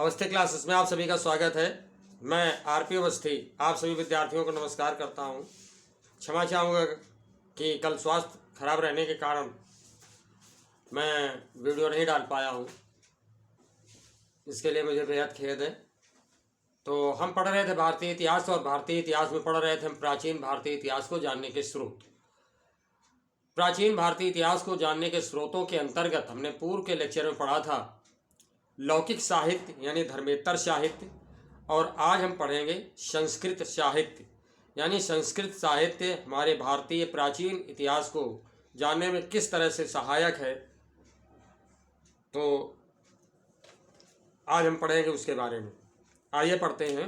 Awasthi classes में आप सभी का स्वागत है। मैं आरपी अवस्थी आप सभी विद्यार्थियों को नमस्कार करता हूं। क्षमा चाहूँगा कि कल स्वास्थ्य खराब रहने के कारण मैं वीडियो नहीं डाल पाया हूं, इसके लिए मुझे बेहद खेद है। तो हम पढ़ रहे थे भारतीय इतिहास, और भारतीय इतिहास में पढ़ रहे थे हम प्राचीन भारतीय इतिहास को जानने के स्रोत। प्राचीन भारतीय इतिहास को जानने के स्रोतों के अंतर्गत हमने पूर्व के लेक्चर में पढ़ा था लौकिक साहित्य यानी धर्मेतर साहित्य, और आज हम पढ़ेंगे संस्कृत साहित्य यानी संस्कृत साहित्य हमारे भारतीय प्राचीन इतिहास को जानने में किस तरह से सहायक है। तो आज हम पढ़ेंगे उसके बारे में। आइए पढ़ते हैं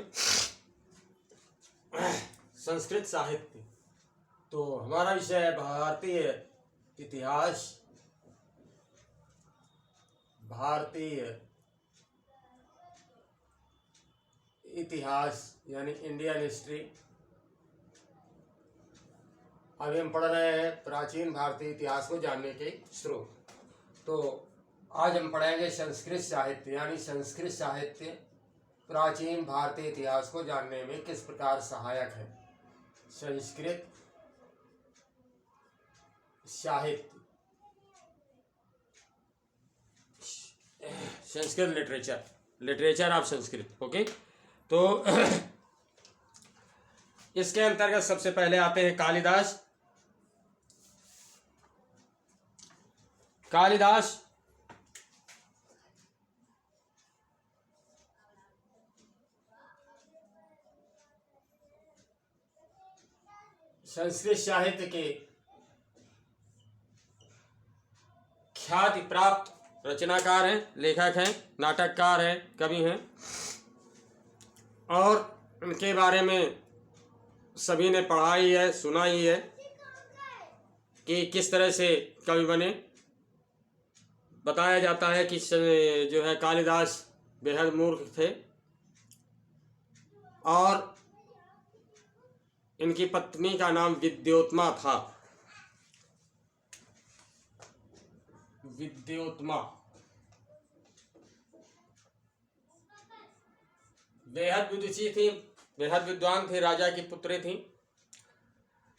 संस्कृत साहित्य। तो हमारा विषय है भारतीय इतिहास, भारतीय इतिहास यानी इंडियन हिस्ट्री। अभी हम पढ़ रहे हैं प्राचीन भारतीय इतिहास को जानने के स्रोत। तो आज हम पढ़ेंगे संस्कृत साहित्य यानी संस्कृत साहित्य प्राचीन भारतीय इतिहास को जानने में किस प्रकार सहायक है। संस्कृत साहित्य, Sanskrit literature of Sanskrit. Okay, तो इसके अंतर्गत सबसे पहले आते हैं कालिदास। संस्कृत साहित्य के ख्याति प्राप्त रचनाकार हैं, लेखक हैं, नाटककार हैं, कवि हैं, और उनके बारे में सभी ने पढ़ा ही है, सुना ही है कि किस तरह से कवि बने। बताया जाता है कि जो है कालिदास बेहद मूर्ख थे और इनकी पत्नी का नाम विद्योत्मा था। विद्योत्मा बेहद विदुषी थी, बेहद विद्वान थे, राजा की पुत्री थी।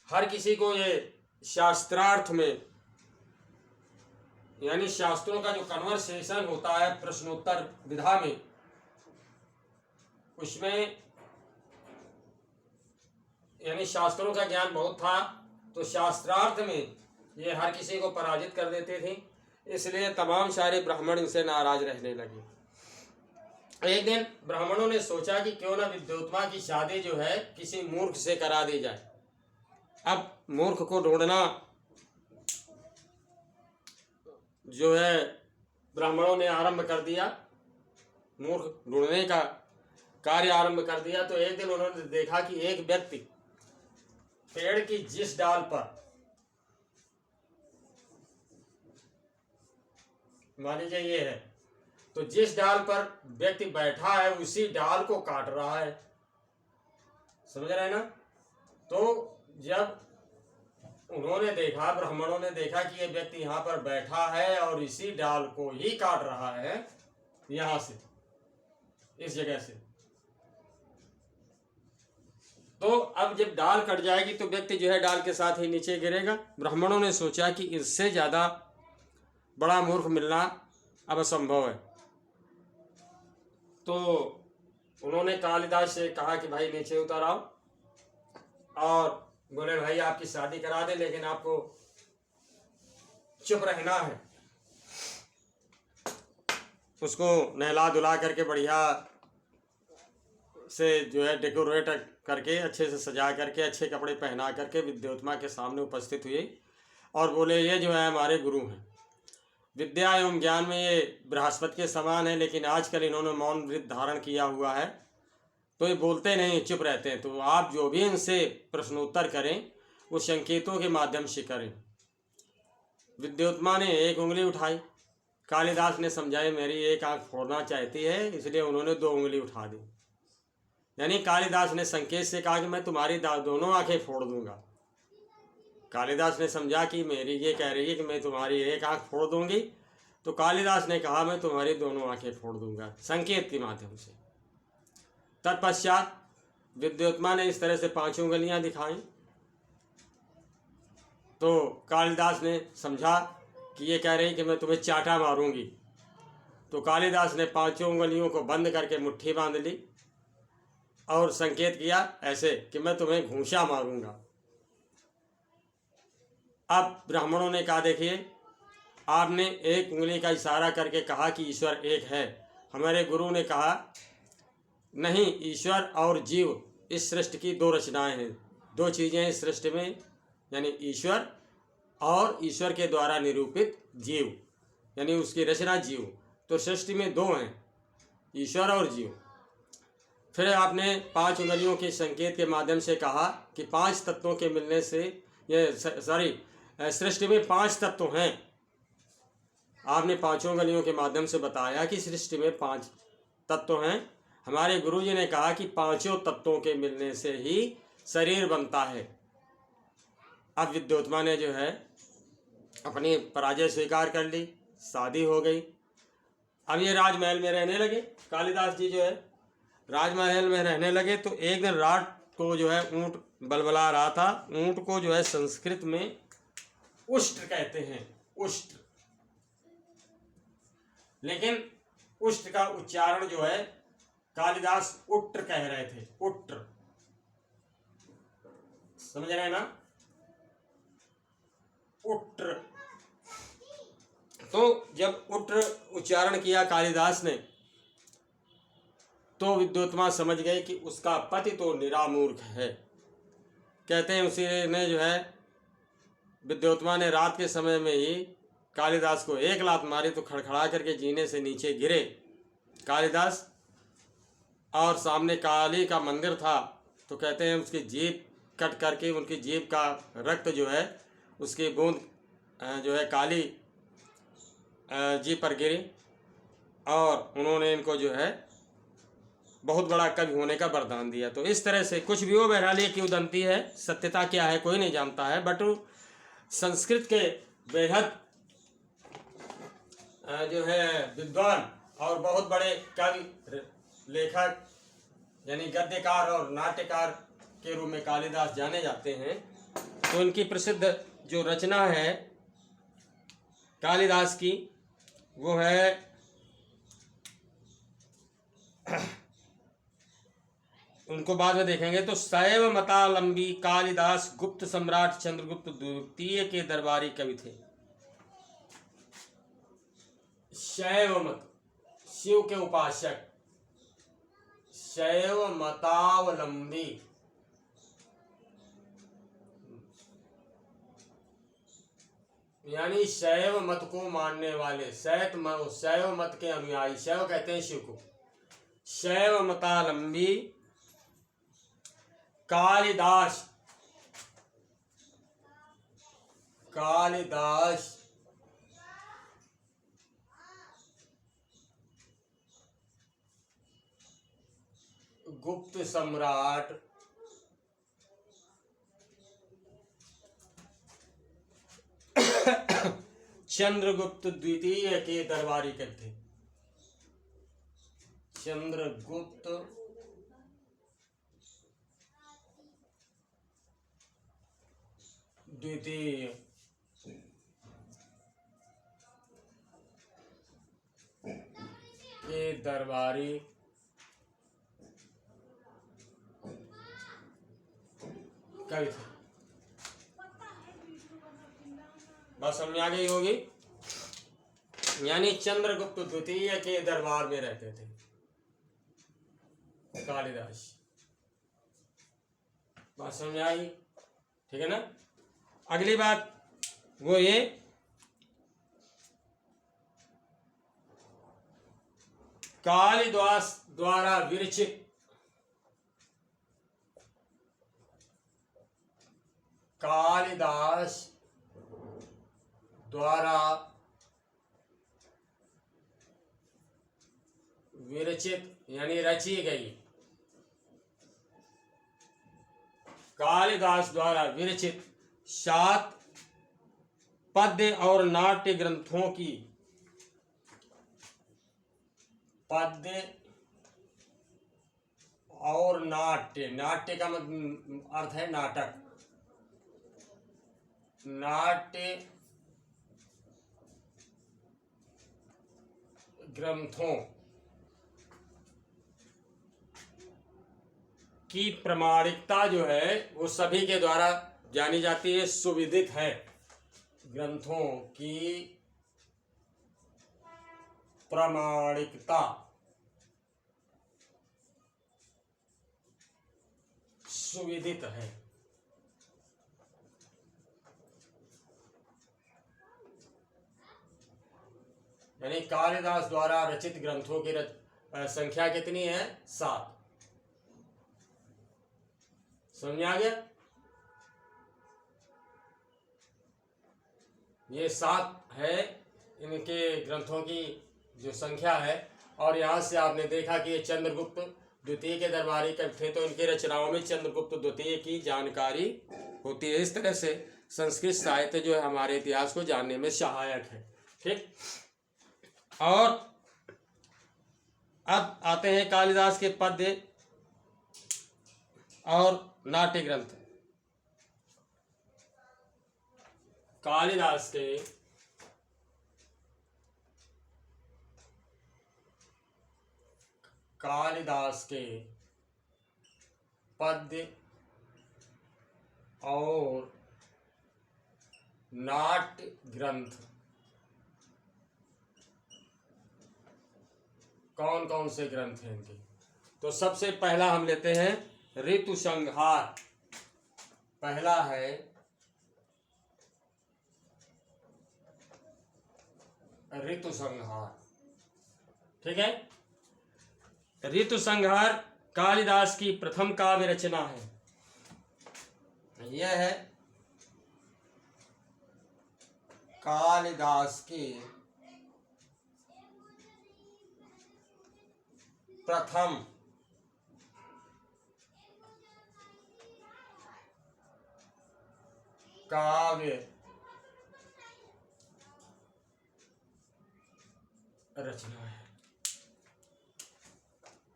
हर किसी को ये शास्त्रार्थ में यानी शास्त्रों का जो कन्वर्सेशन होता है प्रश्नोत्तर विधा में, उसमें यानी शास्त्रों का ज्ञान बहुत था। तो शास्त्रार्थ में ये हर किसी को पराजित कर देते थे, इसलिए तमाम सारे ब्राह्मण इनसे नाराज रहने लगे। एक दिन ब्राह्मणों ने सोचा कि क्यों ना विद्योत्मा की शादी जो है किसी मूर्ख से करा दी जाए। अब मूर्ख को ढूंढना जो है ब्राह्मणों ने आरंभ कर दिया, मूर्ख ढूंढने का कार्य आरंभ कर दिया। तो एक दिन उन्होंने देखा कि एक व्यक्ति पेड़ की जिस डाल पर, मान लीजिए ये है, तो जिस डाल पर व्यक्ति बैठा है उसी डाल को काट रहा है। समझ रहे हैं ना। तो जब उन्होंने देखा, ब्राह्मणों ने देखा कि ये व्यक्ति यहाँ पर बैठा है और इसी डाल को ही काट रहा है, यहाँ से, इस जगह से, तो अब जब डाल कट जाएगी तो व्यक्ति जो है डाल के साथ ही नीचे गिरेगा। ब्राह्मणों ने सोचा कि इससे ज़्यादा बड़ा मूर्ख मिलना अब असंभव है। तो उन्होंने कालिदास से कहा कि भाई नीचे उतर आओ, और बोले भाई आपकी शादी करा दे, लेकिन आपको चुप रहना है। उसको नहला धुला करके बढ़िया से जो है डेकोरेट करके, अच्छे से सजा करके, अच्छे कपड़े पहना करके विद्योत्मा के सामने उपस्थित हुए और बोले ये जो है हमारे गुरु हैं, विद्या एवं ज्ञान में ये बृहस्पति के समान है, लेकिन आजकल इन्होंने मौन व्रत धारण किया हुआ है, तो ये बोलते नहीं, चुप रहते हैं। तो आप जो भी इनसे प्रश्नोत्तर करें वो संकेतों के माध्यम से करें। विद्योत्मा ने एक उंगली उठाई, कालिदास ने समझाई मेरी एक आंख फोड़ना चाहती है, इसलिए उन्होंने 2 उंगली उठा दी। यानी कालिदास ने संकेत से कहा कि मैं तुम्हारी दोनों आंखें फोड़ दूंगा। कालिदास ने समझा कि मेरी ये कह रही है कि मैं तुम्हारी एक आंख फोड़ दूंगी, तो कालिदास ने कहा मैं तुम्हारी दोनों आंखें फोड़ दूंगा, संकेत के माध्यम से। तत्पश्चात विद्योत्मा ने इस तरह से 5 उंगलियां दिखाई, तो कालिदास ने समझा कि ये कह रही कि मैं तुम्हें चाटा मारूंगी। तो कालिदास ने 5 उंगलियों को बंद करके मुट्ठी बांध ली और संकेत किया ऐसे कि मैं तुम्हें घूंसा मारूंगा। अब ब्राह्मणों ने कहा देखिए, आपने एक उंगली का इशारा करके कहा कि ईश्वर एक है। हमारे गुरु ने कहा नहीं, ईश्वर और जीव इस सृष्टि की 2 रचनाएं हैं, 2 चीज़ें हैं इस सृष्टि में, यानी ईश्वर और ईश्वर के द्वारा निरूपित जीव, यानी उसकी रचना जीव। तो सृष्टि में 2 हैं, ईश्वर और जीव। फिर आपने 5 उंगलियों के संकेत के माध्यम से कहा कि 5 तत्वों के मिलने से सृष्टि में 5 तत्व हैं। आपने 5 उंगलियों के माध्यम से बताया कि सृष्टि में 5 तत्व हैं। हमारे गुरुजी ने कहा कि 5 तत्वों के मिलने से ही शरीर बनता है। अब विद्योत्मा ने जो है अपनी पराजय स्वीकार कर ली, शादी हो गई। अब ये राजमहल में रहने लगे। कालिदास जी जो है राजमहल में रहने लगे। तो एक दिन रात को जो है ऊँट बलबला रहा था। ऊँट को जो है संस्कृत में उष्ट्र कहते हैं, उष्ट्र, लेकिन उष्ट्र का उच्चारण जो है कालिदास उट्र कह रहे थे, उट्र, समझ रहे हैं ना, उट्र। तो जब उट्र उच्चारण किया कालिदास ने तो विद्योत्मा समझ गए कि उसका पति तो निरामूर्ख है। कहते हैं उसी ने जो है विद्योत्मा ने रात के समय में ही कालिदास को एक लात मारी तो खड़खड़ा करके जीने से नीचे गिरे कालिदास। और सामने काली का मंदिर था, तो कहते हैं उसकी जीभ कट करके उनकी जीभ का रक्त जो है उसकी बूंद जो है काली जीभ पर गिरी और उन्होंने इनको जो है बहुत बड़ा कवि होने का वरदान दिया। तो इस तरह से कुछ भी हो, बहरहाल ये किंवदंती है, सत्यता क्या है कोई नहीं जानता है, बट संस्कृत के बेहद जो है विद्वान और बहुत बड़े कवि लेखक यानी गद्यकार और नाट्यकार के रूप में कालिदास जाने जाते हैं। तो उनकी प्रसिद्ध जो रचना है कालिदास की वो है उनको बाद में देखेंगे। तो शैव मतावलंबी कालिदास गुप्त सम्राट चंद्रगुप्त द्वितीय के दरबारी कवि थे। शैव मत, शिव के उपासक, शैव मतावलंबी, यानी शैव मत को मानने वाले, शैव मत के अनुयायी, शैव कहते हैं शिव को। शैव मतावलंबी कालिदास गुप्त सम्राट चंद्रगुप्त द्वितीय के दरबारी थे। चंद्रगुप्त द्वितीय के दरबारी कवि थे। बात समझ आ गई होगी। यानी चंद्रगुप्त द्वितीय के दरबार में रहते थे कालिदास। बात समझ आई, ठीक है ना। अगली बात वो ये कालिदास द्वारा विरचित यानी रची गई, कालिदास द्वारा विरचित 7 पद्य और नाट्य ग्रंथों की पद्य और नाट्य। नाट्य का अर्थ है नाटक। नाट्य ग्रंथों की प्रामाणिकता जो है वो सभी के द्वारा जानी जाती है, सुविदित है। ग्रंथों की प्रामाणिकता सुविदित है। यानी कालिदास द्वारा रचित ग्रंथों की संख्या कितनी है? 7। समझ आ गया? ये 7 है इनके ग्रंथों की जो संख्या है। और यहाँ से आपने देखा कि ये चंद्रगुप्त द्वितीय के दरबारी कवि थे, तो इनके रचनाओं में चंद्रगुप्त द्वितीय की जानकारी होती है। इस तरह से संस्कृत साहित्य जो है हमारे इतिहास को जानने में सहायक है। ठीक। और अब आते हैं कालिदास के पद्य और नाट्य ग्रंथ। कालिदास के पद्य और नाट्य ग्रंथ कौन कौन से ग्रंथ हैं इनके? तो सबसे पहला हम लेते हैं ऋतु संहार। पहला है ऋतु संहार। ठीक है। ऋतु संहार कालिदास की प्रथम काव्य रचना है। यह है कालिदास की प्रथम काव्य रचना है।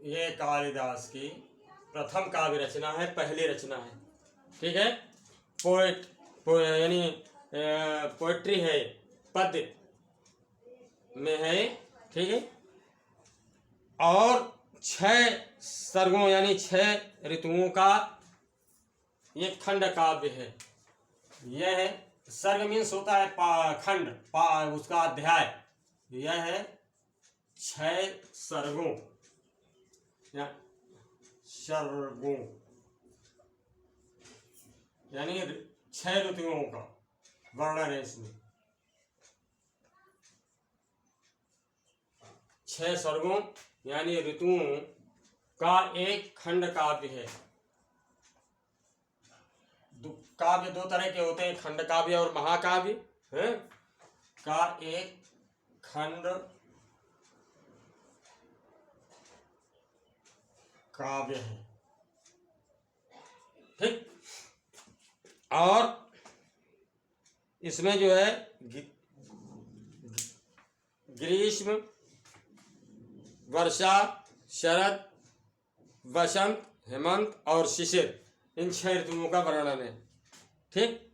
ये कालिदास की प्रथम काव्य रचना है, पहली रचना है। ठीक है। यानी पोएट्री है, पद्य में है। ठीक है। और 6 सर्गों यानी 6 ऋतुओं का ये खंड काव्य है। यह है, सर्ग मीन्स होता है खंड, उसका अध्याय। यह है 6 सर्गों या सर्गों यानी 6 ऋतुओं का वर्णन है इसमें। 6 सर्गों यानी ऋतुओं का एक खंड काव्य है। काव्य 2 तरह के होते हैं, खंड काव्य और महाकाव्य है। का एक खंड काव्य है। ठीक। और इसमें जो है ग्रीष्म, वर्षा, शरद, वसंत, हेमंत और शिशिर, इन 6 ऋतुओं का वर्णन है। ठीक।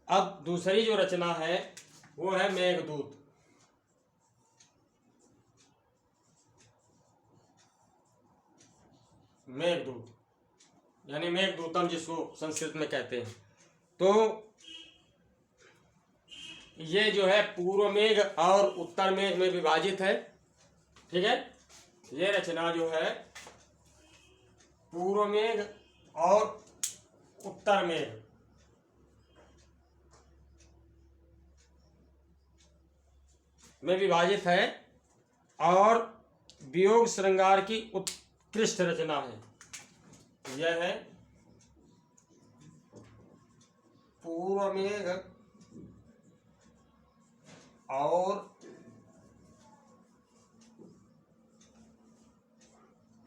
अब दूसरी जो रचना है वो है मेघदूत। मेघदूत यानी मेघदूतम जिसको संस्कृत में कहते हैं। तो ये जो है पूर्व मेघ और उत्तर मेघ में विभाजित है। ठीक है। ये रचना जो है पूर्व मेघ और उत्तर मेघ में विभाजित है और वियोग श्रृंगार की उत्कृष्ट रचना है। यह है पूर्व मेघ और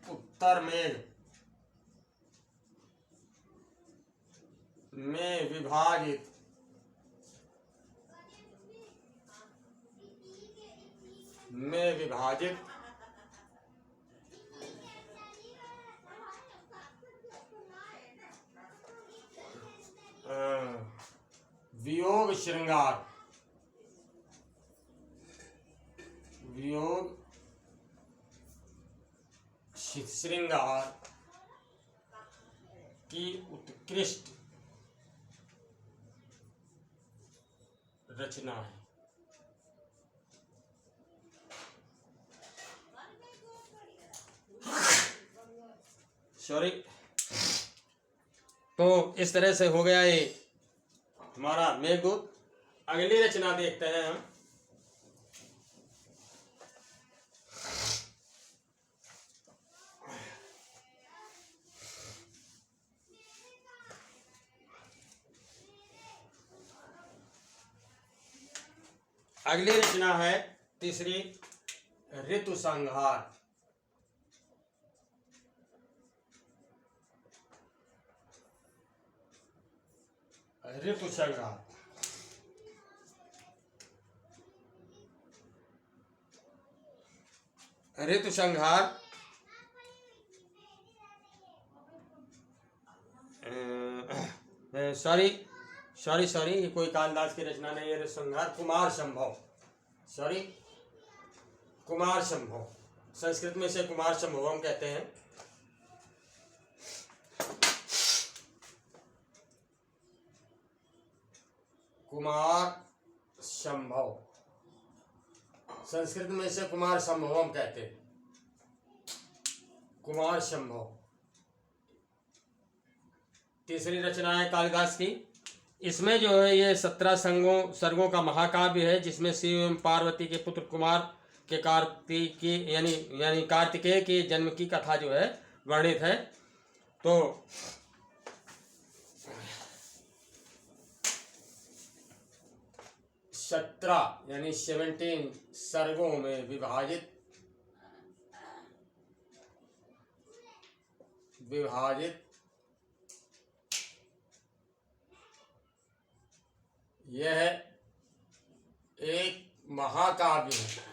उत्तर मेघ में विभाजित वियोग श्रृंगार, वियोग श्रृंगार की उत्कृष्ट रचना है। सॉरी। तो इस तरह से हो गया ये हमारा मेघदूत। अगली रचना देखते हैं हम। अगली रचना है तीसरी, ऋतु संहार। ऋतु संहार, ऋतु संहार सॉरी, ये कोई कालिदास की रचना नहीं है। ऋतु संहार कुमार संभव, सॉरी, कुमार संभव, संस्कृत में इसे कुमार संभवम कहते हैं। कुमार संभव, संस्कृत में इसे कुमार संभवम कहते हैं। कुमार संभव तीसरी रचना है कालिदास की। इसमें जो है ये 17 सर्गों का महाकाव्य है, जिसमें शिव एवं पार्वती के पुत्र कुमार के कार्तिकी यानी कार्तिकेय के जन्म की कथा जो है वर्णित है। तो 17 यानी 17 सर्गों में विभाजित यह एक महाकाव्य है।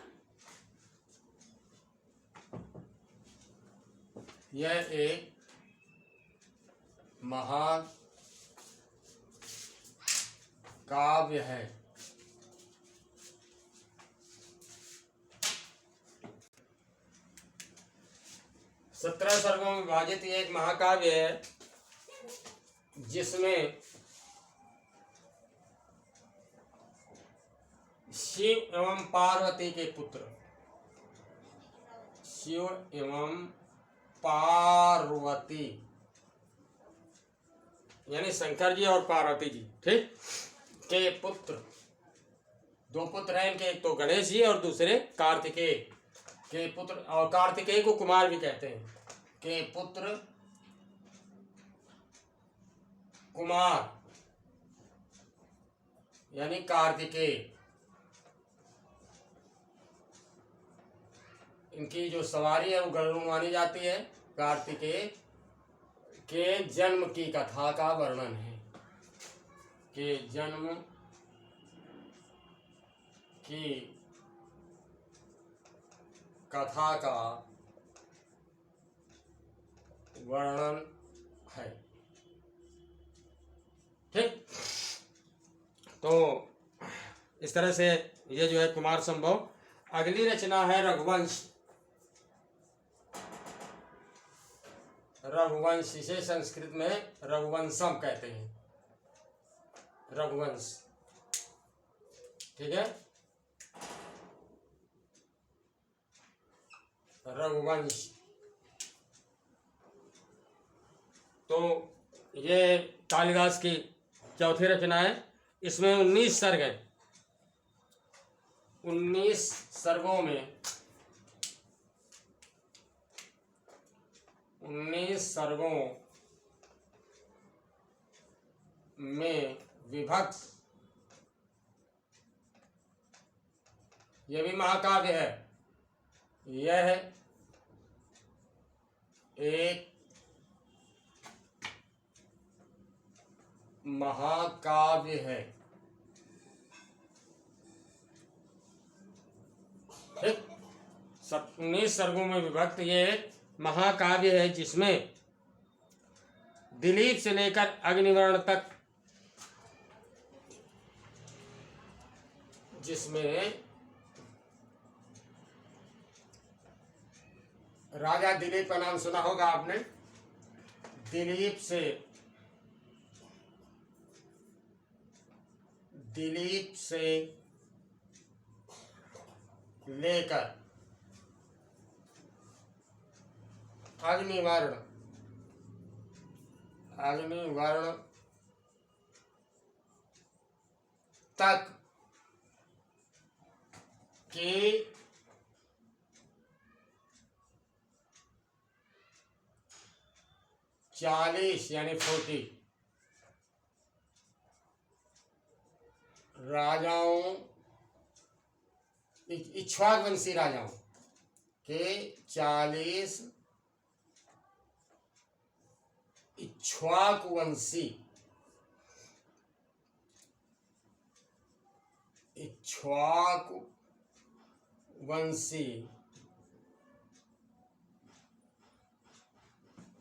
यह एक महाकाव्य है। सत्रह सर्गों में विभाजित ये एक महाकाव्य है, जिसमें शिव एवं पार्वती के पुत्र, शिव एवं पार्वती यानी शंकर जी और पार्वती जी, ठीक, के पुत्र, 2 पुत्र हैं इनके, एक तो गणेश जी और दूसरे कार्तिकेय के पुत्र, और कार्तिकेय को कुमार भी कहते हैं, के पुत्र कुमार यानी कार्तिकेय। इनकी जो सवारी है वो गरुड़ मानी जाती है। कार्तिकेय के जन्म की कथा का वर्णन है, के जन्म की कथा का वर्णन है, ठीक। तो इस तरह से ये जो है कुमार संभव। अगली रचना है रघुवंश। रघुवंश, इसे संस्कृत में रघुवंशम कहते हैं, रघुवंश, ठीक है। रघुवंश, तो ये कालिदास की चौथी रचना है। इसमें 19 सर्ग हैं। 19 सर्गों में 19 सर्गों में विभक्त यह भी महाकाव्य है। यह एक महाकाव्य है, ठीक। 19 सर्गों में विभक्त ये एक महाकाव्य है, जिसमें दिलीप से लेकर अग्निवर्ण तक जिसमें राजा दिलीप का नाम सुना होगा आपने। दिलीप से लेकर अग्निवर्ण तक के 40 यानी 40 राजाओं, इक्ष्वाकुवंशी राजाओं के 40 इक्ष्वाकुवंशी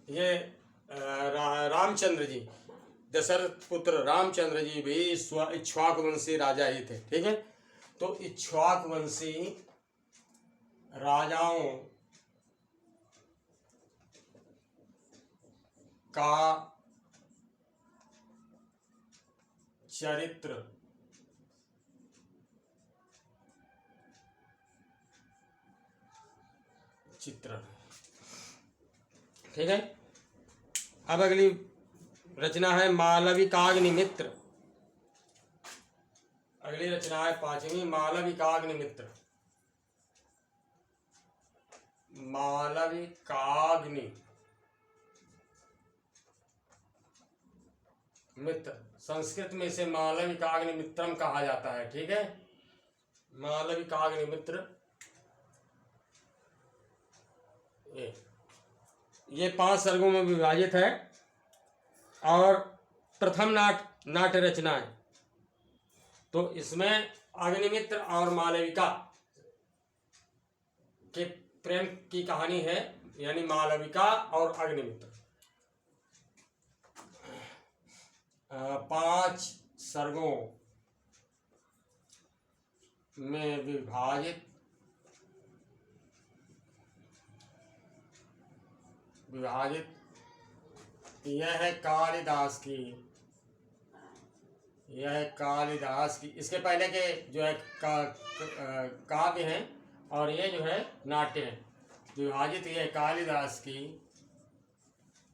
ये रामचंद्र जी, दशरथ पुत्र रामचंद्र जी भी इक्ष्वाकुवंशी राजा ही थे। ठीक है, तो इक्ष्वाकुवंशी राजाओं का चरित्र चित्रण। ठीक है, अब अगली रचना है मालविकाग्निमित्र। अगली रचना है 5वीं मालविकाग्निमित्र। मालविकाग्निमित्र, संस्कृत में इसे मालविकाग्निमित्रम कहा जाता है। ठीक है, मालविकाग्निमित्र ये 5 सर्गों में विभाजित है और प्रथम नाट्य रचना है। तो इसमें अग्निमित्र और मालविका के प्रेम की कहानी है, यानी मालविका और अग्निमित्र। 5 सर्गों में विभाजित यह है कालिदास की इसके पहले के जो है काव्य हैं और ये जो है नाट्य है। विभाजित यह कालिदास की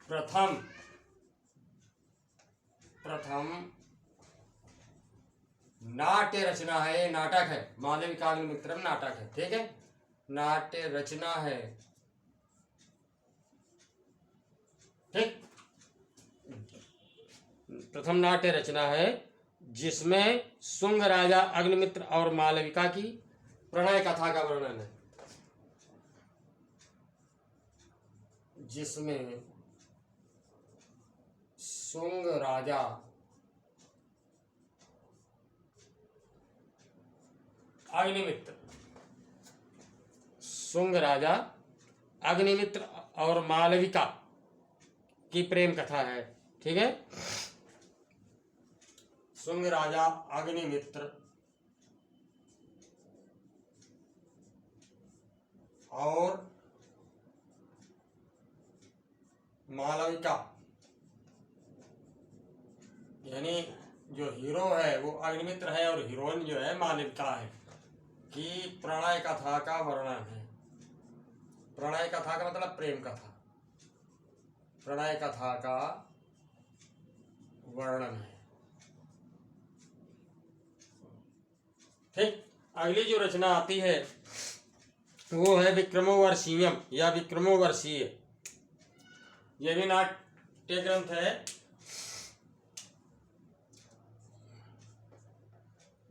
प्रथम नाट्य रचना है। नाटक है, मालविकाग्निमित्रम नाटक है। ठीक है, नाट्य रचना है। ठीक, प्रथम नाट्य रचना है जिसमें शुंग राजा अग्निमित्र और मालविका की प्रणय कथा का वर्णन है। जिसमें शुंग राजा अग्निमित्र और मालविका की प्रेम कथा है। ठीक है, शुंग राजा अग्निमित्र और मालविका, यानी जो हीरो है वो अग्निमित्र है और हीरोइन जो है मालविका है, की प्रणय कथा का वर्णन है। प्रणय कथा का मतलब प्रेम कथा, प्रणय कथा का वर्णन है। ठीक, अगली जो रचना आती है वो है विक्रमोर्वशीयम या विक्रमोर्वशीय। यह भी नाट्य ग्रंथ है।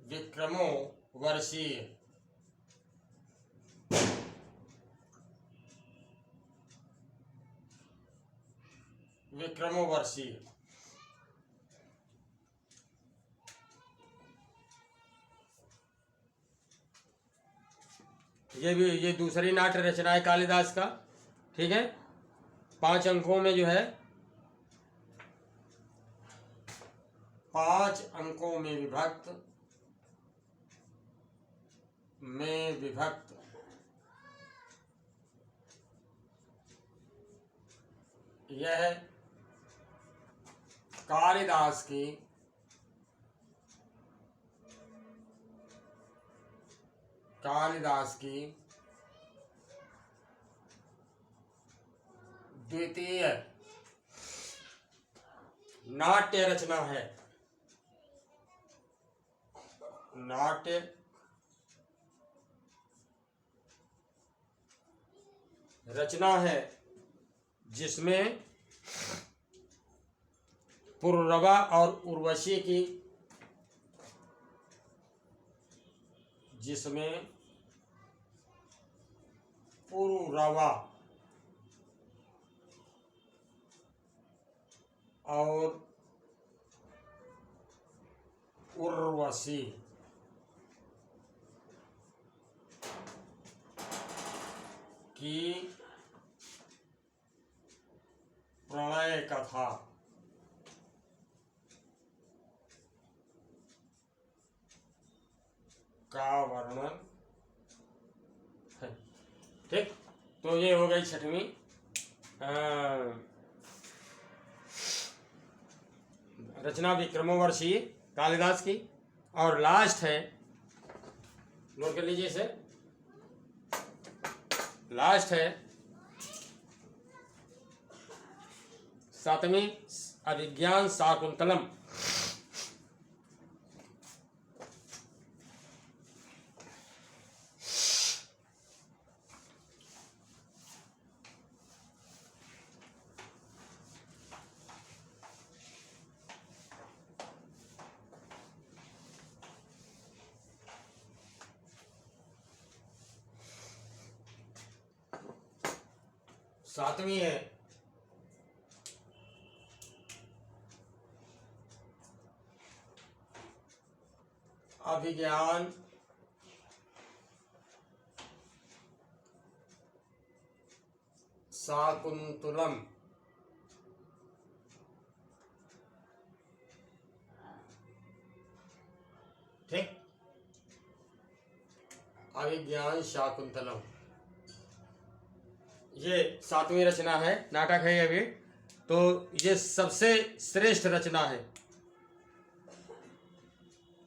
विक्रमोर्वशीय ये दूसरी नाट्य रचना है कालिदास का। ठीक है, 5 अंकों में जो है 5 अंकों में विभक्त में विभक्त यह कालिदास की द्वितीय नाट्य रचना है। नाट्य रचना है जिसमें पुरुरवा और उर्वशी की पुरुरवा और उर्वशी की प्रणय कथा का वर्णन है। ठीक, तो ये हो गई छठवीं रचना विक्रमोर्वशीय कालिदास की। और लास्ट है, नोट कर लीजिए इसे, लास्ट है सातवीं अभिज्ञान शाकुंतलम। सातवीं है अभिज्ञान शाकुंतलम। ठीक, अभिज्ञान शाकुंतलम ये सातवीं रचना है, नाटक है ये भी। तो ये सबसे श्रेष्ठ रचना है,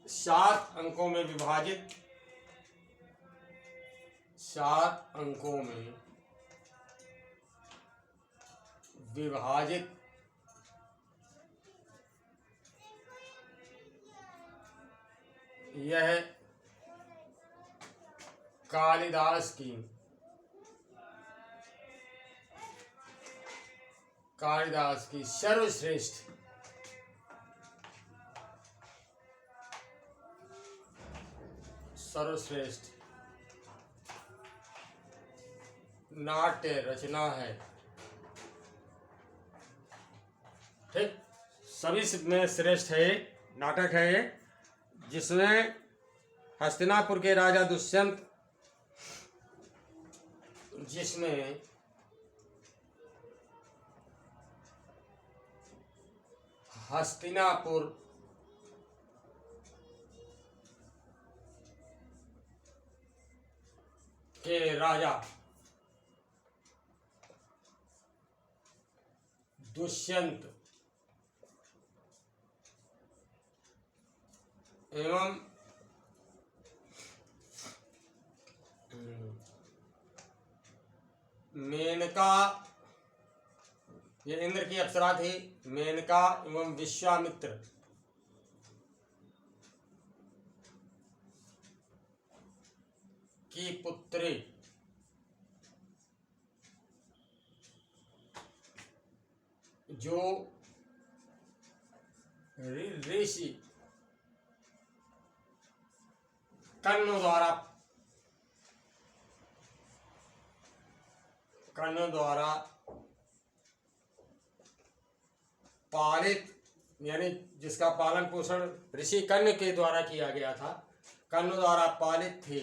7 अंकों में विभाजित, 7 अंकों में विभाजित यह कालिदास की सर्वश्रेष्ठ नाट्य रचना है। ठीक, सभी में श्रेष्ठ है, नाटक है ये, जिसमें हस्तिनापुर के राजा दुष्यंत, जिसमें हस्तिनापुर के राजा दुष्यंत एवं मेनका, ये इंद्र की अप्सरा थी, मेनका एवं विश्वामित्र की पुत्री जो ऋषि कर्ण द्वारा पालित, यानी जिसका पालन पोषण ऋषि कर्ण के द्वारा किया गया था, कर्ण द्वारा पालित थी,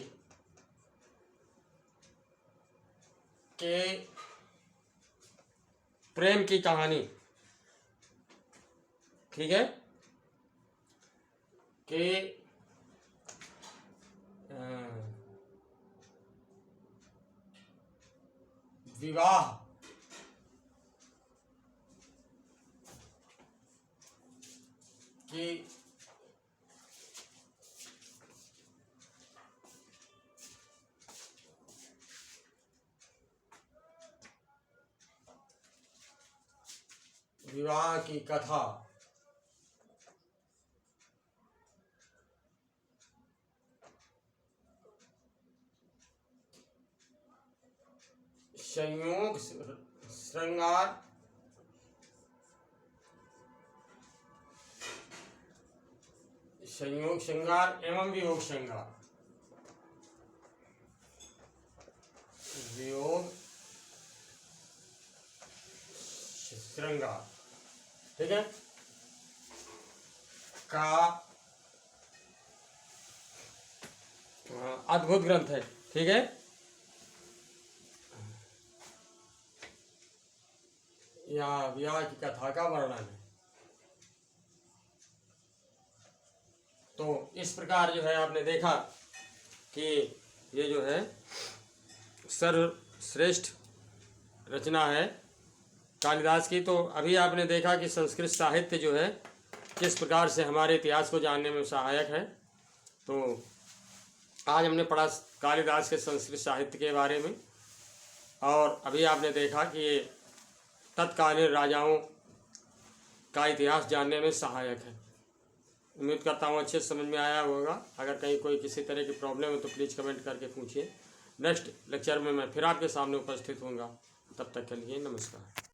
के प्रेम की कहानी। ठीक है, के विवाह की कथा संयोग श्रृंगार एवं वियोग श्रृंगार, ठीक है, का अद्भुत ग्रंथ है, ठीक है। यहाँ विवाह की कथा का वर्णन है। तो इस प्रकार जो है आपने देखा कि ये जो है सर्वश्रेष्ठ रचना है कालिदास की। तो अभी आपने देखा कि संस्कृत साहित्य जो है किस प्रकार से हमारे इतिहास को जानने में सहायक है। तो आज हमने पढ़ा कालिदास के संस्कृत साहित्य के बारे में, और अभी आपने देखा कि ये तत्कालीन राजाओं का इतिहास जानने में सहायक है। उम्मीद करता हूँ अच्छे समझ में आया होगा। अगर कहीं कोई किसी तरह की प्रॉब्लम है तो प्लीज़ कमेंट करके पूछिए। नेक्स्ट लेक्चर में मैं फिर आपके सामने उपस्थित होऊंगा। तब तक के लिए नमस्कार।